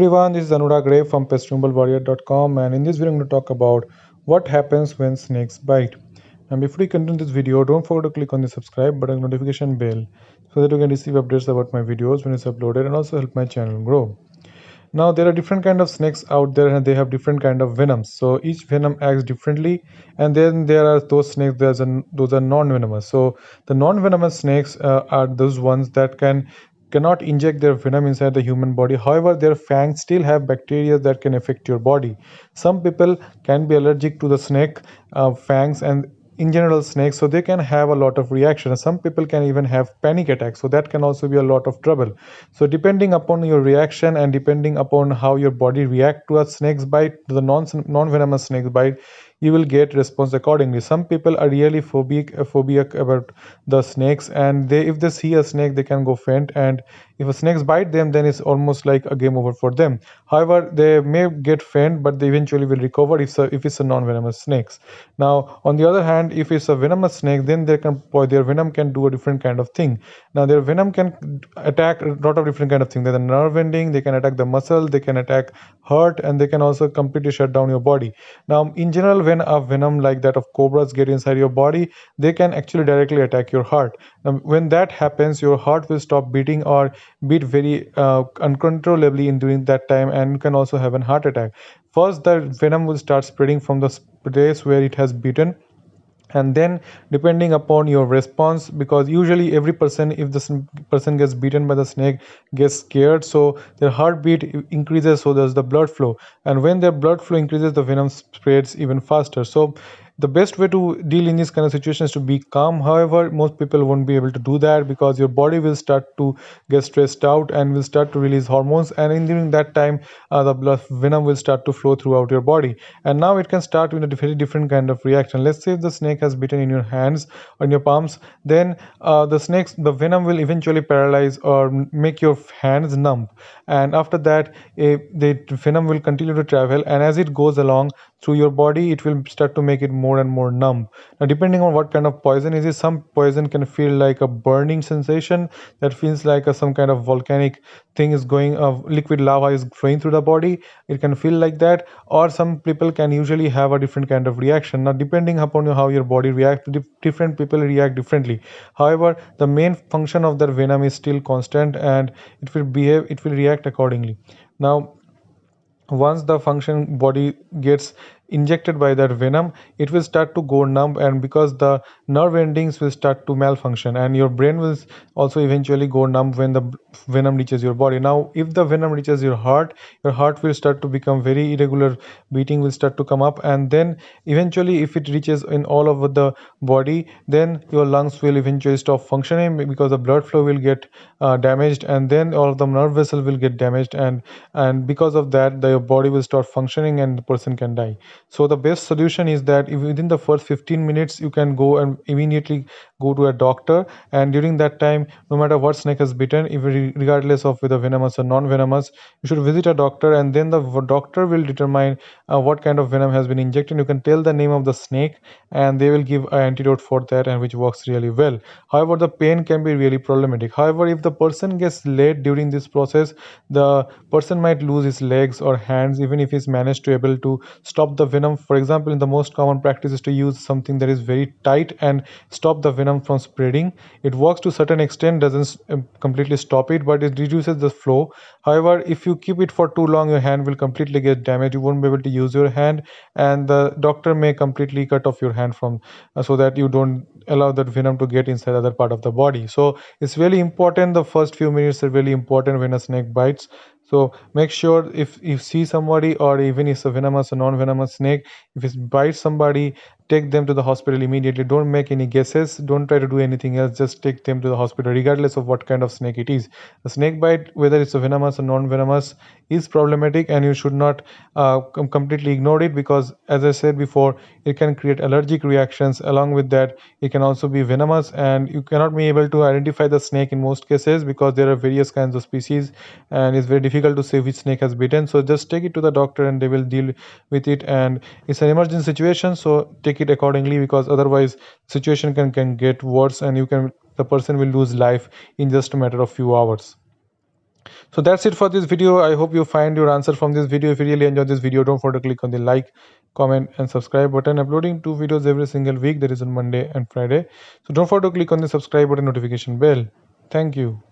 Everyone, this is Anurag Ray from PestRemovalWarrior.com, and in this video I'm going to talk about what happens when snakes bite. And before we continue this video, don't forget to click on the subscribe button and notification bell so that you can receive updates about my videos when it's uploaded and also help my channel grow. Now there are different kind of snakes out there and they have different kind of venoms. So each venom acts differently, and then there are those snakes those are non-venomous. So the non-venomous snakes are those ones that cannot inject their venom inside the human body. However, their fangs still have bacteria that can affect your body. Some people can be allergic to the snake fangs and in general snakes, so they can have a lot of reaction. Some people can even have panic attacks, so that can also be a lot of trouble. So depending upon your reaction and depending upon how your body react to a snake's bite, to the non-venomous snake bite, you will get response accordingly. Some people are really phobic about the snakes, and they if they see a snake they can go faint, and if a snake bite them then it's almost like a game over for them. However, they may get faint but they eventually will recover if it's a non-venomous snakes. Now on the other hand, if it's a venomous snake, then their venom can do a different kind of thing. Now their venom can attack a lot of different kind of things. There's a nerve ending, they can attack the muscle, they can attack heart, and they can also completely shut down your body. Now in general, when a venom like that of cobras get inside your body, they can actually directly attack your heart. Now when that happens, your heart will stop beating or beat very uncontrollably in during that time, and you can also have a heart attack. First, the venom will start spreading from the place where it has bitten, and then depending upon your response, because usually every person, if the person gets bitten by the snake, gets scared, so their heartbeat increases, so does the blood flow, and when their blood flow increases, the venom spreads even faster. So the best way to deal in this kind of situation is to be calm. However, most people won't be able to do that because your body will start to get stressed out and will start to release hormones, and in during that time the blood venom will start to flow throughout your body, and now it can start with a very different kind of reaction. Let's say if the snake has bitten in your hands or in your palms, then the venom will eventually paralyze or make your hands numb, and after that the venom will continue to travel, and as it goes along through your body, it will start to make it more and more numb. Now depending on what kind of poison is it, some poison can feel like a burning sensation that feels like some kind of volcanic thing is going liquid lava is flowing through the body. It can feel like that, or some people can usually have a different kind of reaction. Now depending upon how your body reacts, different people react differently. However, the main function of the venom is still constant, and it will react accordingly. Now once the function body gets injected by that venom, it will start to go numb, and because the nerve endings will start to malfunction, and your brain will also eventually go numb when the venom reaches your body. Now if the venom reaches your heart will start to become very irregular, beating will start to come up, and then eventually if it reaches in all over the body, then your lungs will eventually stop functioning because the blood flow will get damaged, and then all of the nerve vessel will get damaged, and because of that the body will start functioning and the person can die. So the best solution is that if within the first 15 minutes you can go and immediately go to a doctor, and during that time, no matter what snake has bitten, if regardless of whether venomous or non-venomous, you should visit a doctor, and then the doctor will determine what kind of venom has been injected. You can tell the name of the snake, and they will give an antidote for that, and which works really well. However, the pain can be really problematic. However, if the person gets late during this process, the person might lose his legs or hands even if he's managed to able to stop the venom. For example, in the most common practice is to use something that is very tight and stop the venom from spreading. It works to certain extent, doesn't completely stop it, but it reduces the flow. However, if you keep it for too long, your hand will completely get damaged. You won't be able to use your hand, and the doctor may completely cut off your hand from so that you don't allow that venom to get inside other part of the body. So it's really important, the first few minutes are really important when a snake bites. So make sure if you see somebody, or even if it's a venomous or non-venomous snake, if it bites somebody, take them to the hospital immediately. Don't make any guesses, don't try to do anything else, just take them to the hospital regardless of what kind of snake it is. A snake bite, whether it's a venomous or non-venomous, is problematic, and you should not completely ignore it, because as I said before, it can create allergic reactions. Along with that, it can also be venomous, and you cannot be able to identify the snake in most cases because there are various kinds of species, and it's very difficult to say which snake has bitten. So just take it to the doctor and they will deal with it, and it's an emergency situation, so take it accordingly, because otherwise situation can get worse, and the person will lose life in just a matter of few hours. So that's it for this video. I hope you find your answer from this video. If you really enjoyed this video, don't forget to click on the like, comment and subscribe button. Uploading 2 videos every single week, that is on Monday and Friday. So don't forget to click on the subscribe button, notification bell. Thank you.